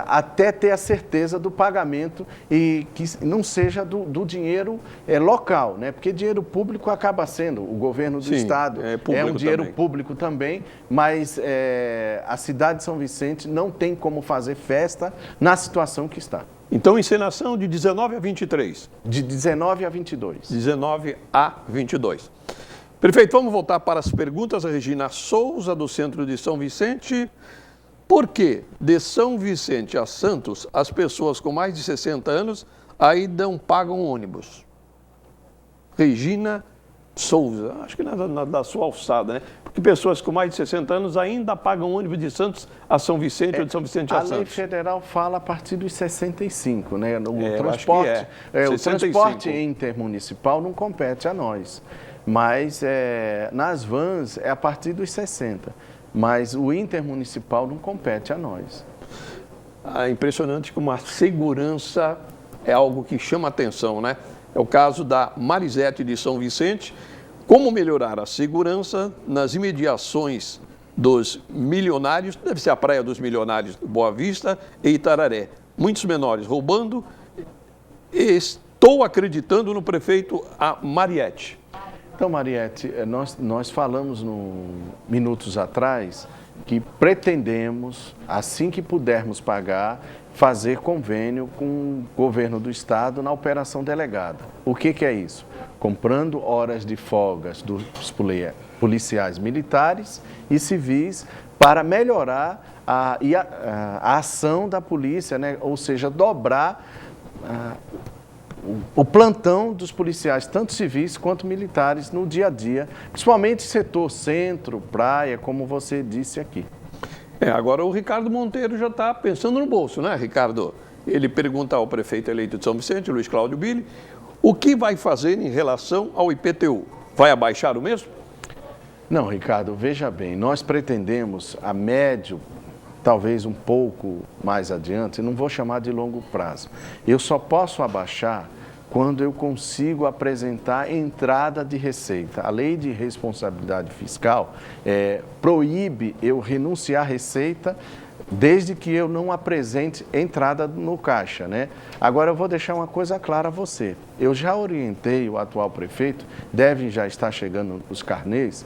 até ter a certeza do pagamento e que não seja do dinheiro local, né? Porque dinheiro público acaba sendo, o governo do estado é um dinheiro público também, mas a cidade de São Vicente não tem como fazer festa na situação que está. Então, encenação de 19 a 23. De 19 a 22. 19 a 22. Prefeito, vamos voltar para as perguntas. A Regina Souza, do Centro de São Vicente. Por que de São Vicente a Santos, as pessoas com mais de 60 anos ainda não pagam ônibus? Regina Souza, acho que da sua alçada, né? Porque pessoas com mais de 60 anos ainda pagam ônibus de Santos a São Vicente ou de São Vicente a Santos. A lei federal fala a partir dos 65, né? O transporte intermunicipal não compete a nós, mas nas vans é a partir dos 60, mas o intermunicipal não compete a nós. É impressionante como a segurança é algo que chama atenção, né? É o caso da Marisete de São Vicente. Como melhorar a segurança nas imediações dos Milionários, deve ser a Praia dos Milionários, Boa Vista e Itararé. Muitos menores roubando. Estou acreditando no prefeito Mariette. Então, Mariette, nós falamos minutos atrás que pretendemos, assim que pudermos pagar, fazer convênio com o governo do estado na operação delegada. O que é isso? Comprando horas de folgas dos policiais militares e civis para melhorar a ação da polícia, né? Ou seja, dobrar o plantão dos policiais, tanto civis quanto militares, no dia a dia, principalmente setor centro, praia, como você disse aqui. Agora o Ricardo Monteiro já está pensando no bolso, né, Ricardo? Ele pergunta ao prefeito eleito de São Vicente, Luiz Cláudio Billy, o que vai fazer em relação ao IPTU? Vai abaixar o mesmo? Não, Ricardo, veja bem, nós pretendemos a médio, talvez um pouco mais adiante, não vou chamar de longo prazo. Eu só posso abaixar quando eu consigo apresentar entrada de receita. A lei de responsabilidade fiscal proíbe eu renunciar à receita desde que eu não apresente entrada no caixa, né? Agora eu vou deixar uma coisa clara a você. Eu já orientei o atual prefeito, devem já estar chegando os carnês,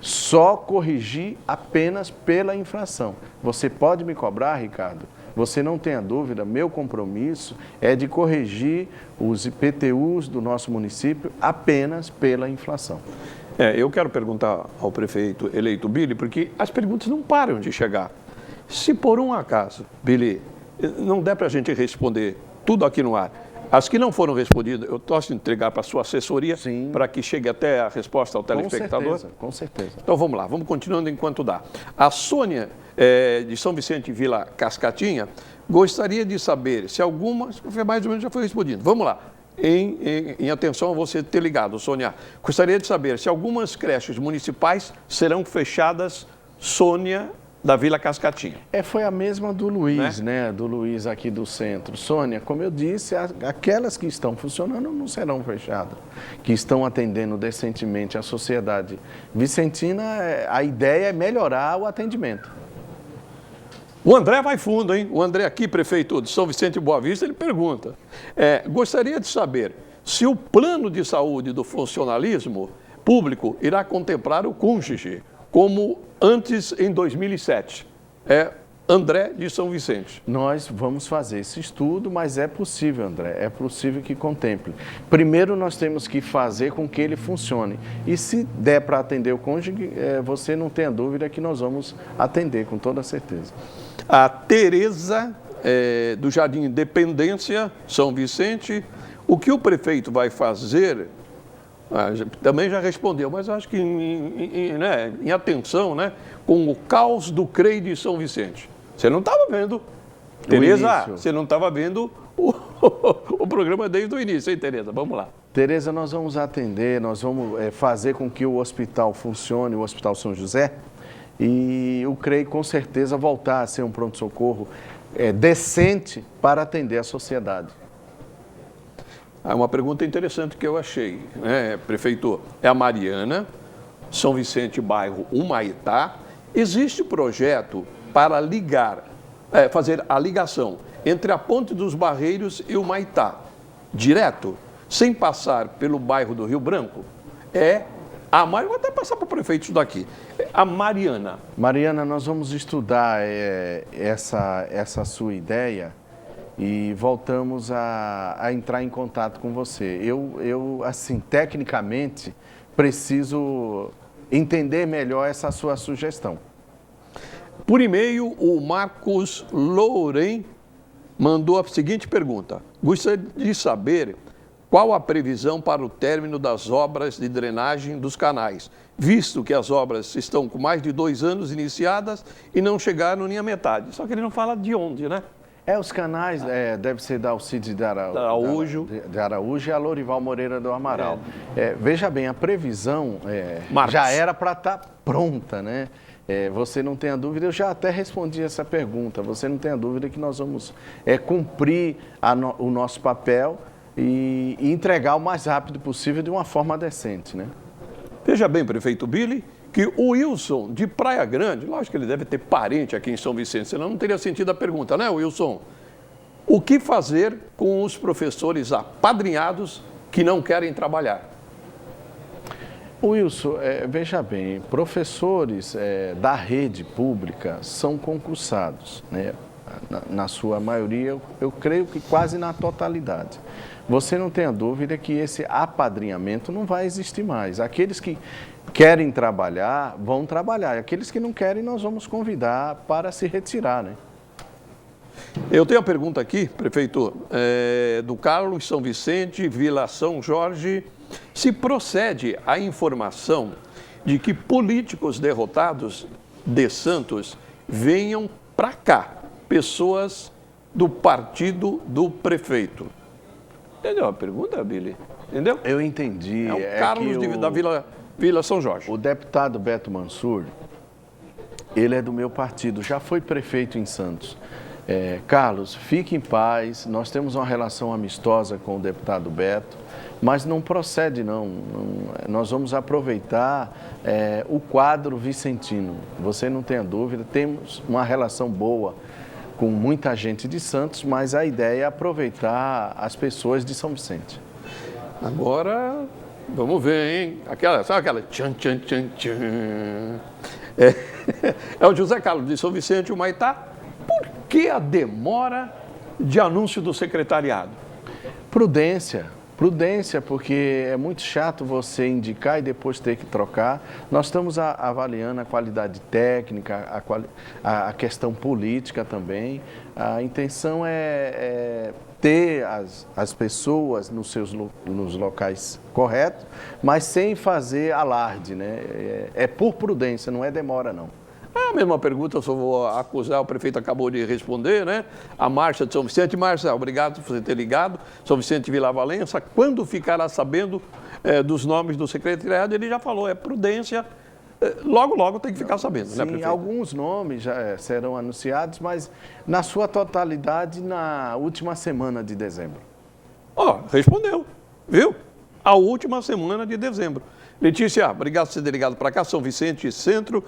só corrigir apenas pela infração. Você pode me cobrar, Ricardo? Você não tenha dúvida, meu compromisso é de corrigir os IPTUs do nosso município apenas pela inflação. Eu quero perguntar ao prefeito eleito Billy, porque as perguntas não param de chegar. Se por um acaso, Billy, não der para a gente responder tudo aqui no ar, as que não foram respondidas, eu posso entregar para a sua assessoria para que chegue até a resposta ao telespectador? Com certeza. Então vamos lá, vamos continuando enquanto dá. A Sônia, de São Vicente Vila Cascatinha, gostaria de saber se algumas, mais ou menos já foi respondido. Vamos lá. Em atenção a você ter ligado, Sônia. Gostaria de saber se algumas creches municipais serão fechadas, Sônia, da Vila Cascatinha. Foi a mesma do Luiz, né? Do Luiz aqui do centro. Sônia, como eu disse, aquelas que estão funcionando não serão fechadas, que estão atendendo decentemente a sociedade vicentina, a ideia é melhorar o atendimento. O André vai fundo, hein? O André aqui, prefeito de São Vicente e Boa Vista, ele pergunta, gostaria de saber se o plano de saúde do funcionalismo público irá contemplar o cônjuge, como antes em 2007. André de São Vicente. Nós vamos fazer esse estudo, mas é possível, André, é possível que contemple. Primeiro nós temos que fazer com que ele funcione. E se der para atender o cônjuge, você não tenha dúvida que nós vamos atender, com toda certeza. A Tereza, do Jardim Independência, São Vicente, o que o prefeito vai fazer... também já respondeu, mas acho que em atenção, né, com o caos do CREI de São Vicente. Você não estava vendo, Tereza, você não estava vendo o programa desde o início, hein, Tereza? Vamos lá. Tereza, nós vamos atender, nós vamos fazer com que o hospital funcione, o Hospital São José, e eu creio com certeza voltar a ser um pronto-socorro decente para atender a sociedade. Uma pergunta interessante que eu achei, né, prefeito? É a Mariana, São Vicente, bairro Humaitá. Existe projeto para fazer a ligação entre a Ponte dos Barreiros e o Humaitá, direto, sem passar pelo bairro do Rio Branco? Vou até passar para o prefeito isso daqui. A Mariana. Mariana, nós vamos estudar essa sua ideia e voltamos a entrar em contato com você. Eu, assim, tecnicamente, preciso entender melhor essa sua sugestão. Por e-mail, o Marcos Louren mandou a seguinte pergunta: gostaria de saber qual a previsão para o término das obras de drenagem dos canais, visto que as obras estão com mais de 2 anos iniciadas e não chegaram nem à metade. Só que ele não fala de onde, né? Os canais, deve ser da Alcides de Araújo e a Lorival Moreira do Amaral. Veja bem, a previsão já era para estar pronta, né? Você não tenha dúvida, eu já até respondi essa pergunta, você não tenha dúvida que nós vamos cumprir o nosso papel e entregar o mais rápido possível de uma forma decente, né? Veja bem, prefeito Billy, que o Wilson de Praia Grande, lógico que ele deve ter parente aqui em São Vicente, senão não teria sentido a pergunta, né, Wilson? O que fazer com os professores apadrinhados que não querem trabalhar? Wilson, veja bem, professores da rede pública são concursados, né? Na sua maioria, eu creio que quase na totalidade. Você não tenha dúvida que esse apadrinhamento não vai existir mais. Aqueles que querem trabalhar, vão trabalhar. E aqueles que não querem, nós vamos convidar para se retirar, né? Eu tenho a pergunta aqui, prefeito, do Carlos São Vicente, Vila São Jorge. Se procede a informação de que políticos derrotados de Santos venham para cá, pessoas do partido do prefeito. Entendeu a pergunta, Billy? Entendeu? Eu entendi. É o Carlos da Vila São Jorge. O deputado Beto Mansur, ele é do meu partido, já foi prefeito em Santos. Carlos, fique em paz, nós temos uma relação amistosa com o deputado Beto, mas não procede não. Nós vamos aproveitar o quadro vicentino. Você não tenha dúvida, temos uma relação boa com muita gente de Santos, mas a ideia é aproveitar as pessoas de São Vicente. Agora, vamos ver, hein? Sabe aquela tchan, tchan, tchan, tchan. É o José Carlos de São Vicente, o Humaitá. Por que a demora de anúncio do secretariado? Prudência, porque é muito chato você indicar e depois ter que trocar. Nós estamos avaliando a qualidade técnica, a questão política também. A intenção é ter as pessoas nos locais corretos, mas sem fazer alarde, né? É por prudência, não é demora não. É a mesma pergunta, eu só vou acusar, o prefeito acabou de responder, né? A Márcia de São Vicente. Márcia, obrigado por você ter ligado. São Vicente Vila Valença, quando ficará sabendo dos nomes do secretariado, ele já falou, é prudência, logo, logo tem que ficar sabendo, sim, né, prefeito? Alguns nomes já serão anunciados, mas na sua totalidade na última semana de dezembro. Respondeu, viu? A última semana de dezembro. Letícia, obrigado por ter ligado para cá, São Vicente Centro.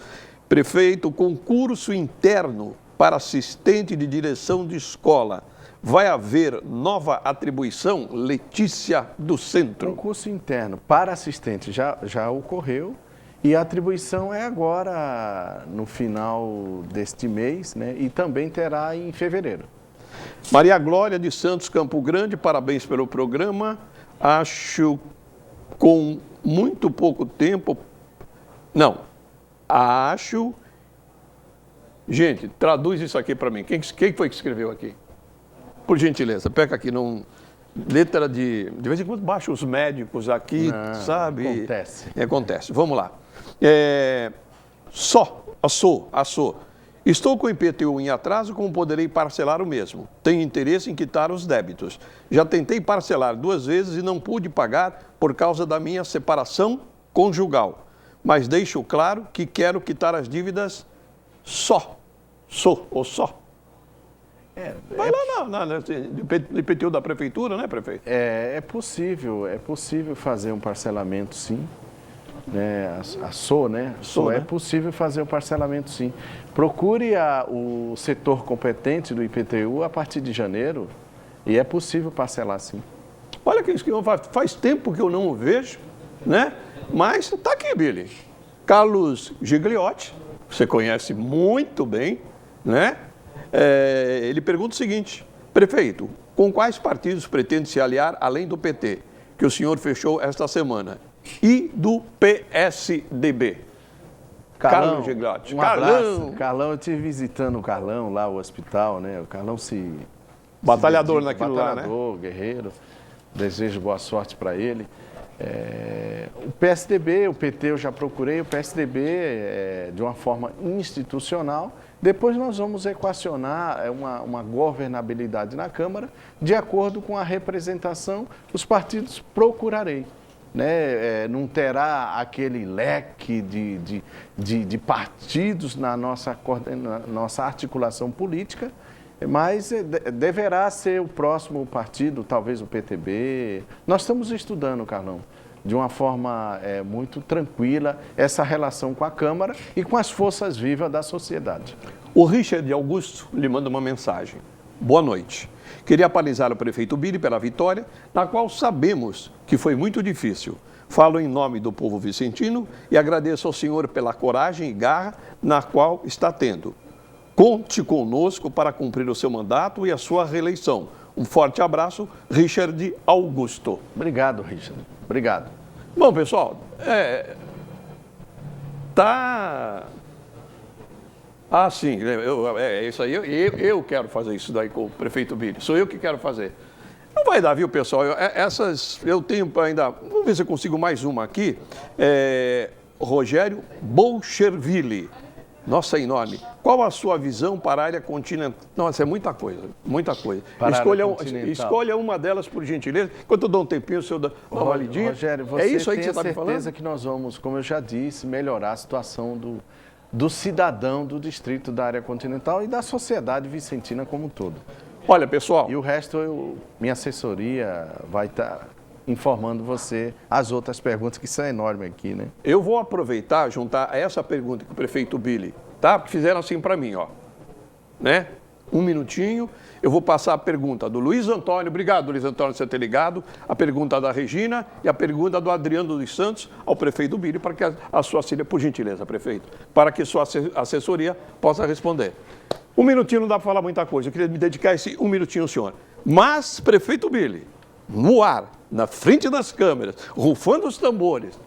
Prefeito, concurso interno para assistente de direção de escola. Vai haver nova atribuição? Letícia do Centro. Concurso interno para assistente já ocorreu e a atribuição é agora no final deste mês, né? E também terá em fevereiro. Maria Glória de Santos Campo Grande, parabéns pelo programa. Acho com muito pouco tempo... Gente, traduz isso aqui para mim. Quem foi que escreveu aqui? Por gentileza, pega aqui letra de vez em quando baixa os médicos aqui, sabe? Acontece. Acontece. Vamos lá. Estou com o IPTU em atraso, como poderei parcelar o mesmo? Tenho interesse em quitar os débitos. Já tentei parcelar 2 vezes e não pude pagar por causa da minha separação conjugal. Mas deixo claro que quero quitar as dívidas só. Vai lá no IPTU da prefeitura, né, prefeito? É possível fazer um parcelamento, sim. Né? É possível fazer o parcelamento, sim. Procure o setor competente do IPTU a partir de janeiro e é possível parcelar, sim. Olha que faz tempo que eu não o vejo, né? Mas está aqui, Billy. Carlos Gigliotti, você conhece muito bem, né? Ele pergunta o seguinte: prefeito, com quais partidos pretende se aliar além do PT, que o senhor fechou esta semana, e do PSDB? Carlão, Gigliotti. Um abraço. Carlão, eu estive visitando o Carlão lá, o hospital, né? O Carlão batalhador naquilo lá, né? Batalhador, guerreiro. Desejo boa sorte para ele. O PSDB, o PT eu já procurei, o PSDB de uma forma institucional. Depois nós vamos equacionar uma governabilidade na Câmara, de acordo com a representação, os partidos procurarei. Né? Não terá aquele leque de partidos na nossa articulação política, mas deverá ser o próximo partido, talvez o PTB. Nós estamos estudando, Carlão, de uma forma muito tranquila, essa relação com a Câmara e com as forças vivas da sociedade. O Richard Augusto lhe manda uma mensagem. Boa noite. Queria parabenizar o prefeito Billy pela vitória, na qual sabemos que foi muito difícil. Falo em nome do povo vicentino e agradeço ao senhor pela coragem e garra na qual está tendo. Conte conosco para cumprir o seu mandato e a sua reeleição. Um forte abraço, Richard Augusto. Obrigado, Richard. Obrigado. Bom, pessoal, sim, isso aí, eu quero fazer isso daí com o prefeito Billy, sou eu que quero fazer. Não vai dar, viu, pessoal? Eu tenho ainda, vamos ver se eu consigo mais uma aqui. Rogério Bolcherville. Nossa, enorme. Qual a sua visão para a área continental? Nossa, é muita coisa, muita coisa. Escolha uma delas, por gentileza. Enquanto eu dou um tempinho, o senhor dá uma lidinha. Rogério, você isso aí que você está me falando? certeza que nós vamos, como eu já disse, melhorar a situação do cidadão do distrito da área continental e da sociedade vicentina como um todo. Olha, pessoal... E o resto, minha assessoria vai estar informando você as outras perguntas, que são enormes aqui, né? Eu vou aproveitar, juntar essa pergunta que o prefeito Billy, tá? Porque fizeram assim para mim, ó. Né? Um minutinho, eu vou passar a pergunta do Luiz Antônio, obrigado Luiz Antônio por você ter ligado, a pergunta da Regina e a pergunta do Adriano dos Santos ao prefeito Billy, para que a sua auxília, por gentileza, prefeito, para que sua assessoria possa responder. Um minutinho não dá para falar muita coisa, eu queria me dedicar esse um minutinho ao senhor. Mas, prefeito Billy, no ar, na frente das câmeras, rufando os tambores,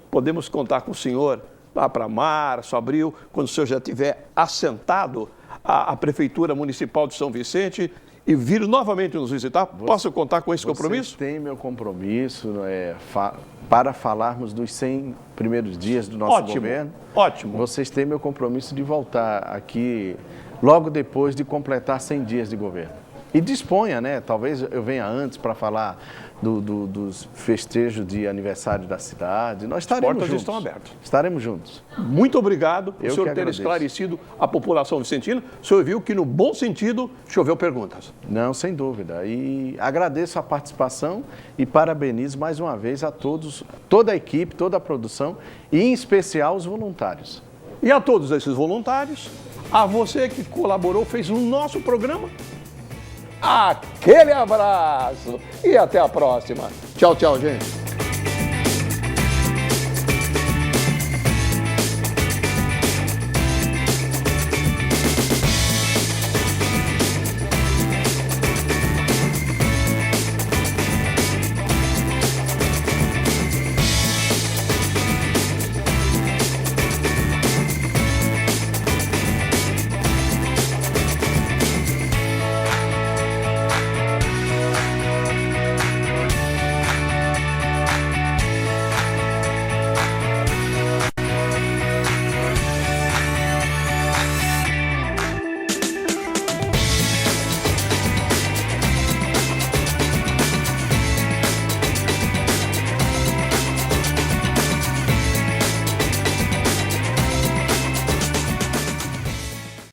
podemos contar com o senhor lá para março, abril, quando o senhor já estiver assentado à Prefeitura Municipal de São Vicente e vir novamente nos visitar. Posso contar com esse compromisso? Você tem meu compromisso para falarmos dos 100 primeiros dias do nosso governo. Ótimo. Vocês têm meu compromisso de voltar aqui logo depois de completar 100 dias de governo. E disponha, né? Talvez eu venha antes para falar dos festejos de aniversário da cidade. Nós estaremos juntos. As portas estão abertas. Estaremos juntos. Muito obrigado por o senhor ter esclarecido a população vicentina. O senhor viu que, no bom sentido, choveu perguntas. Não, sem dúvida. E agradeço a participação e parabenizo mais uma vez a todos, toda a equipe, toda a produção e, em especial, os voluntários. E a todos esses voluntários, a você que colaborou, fez o nosso programa, aquele abraço e até a próxima. Tchau, tchau, gente.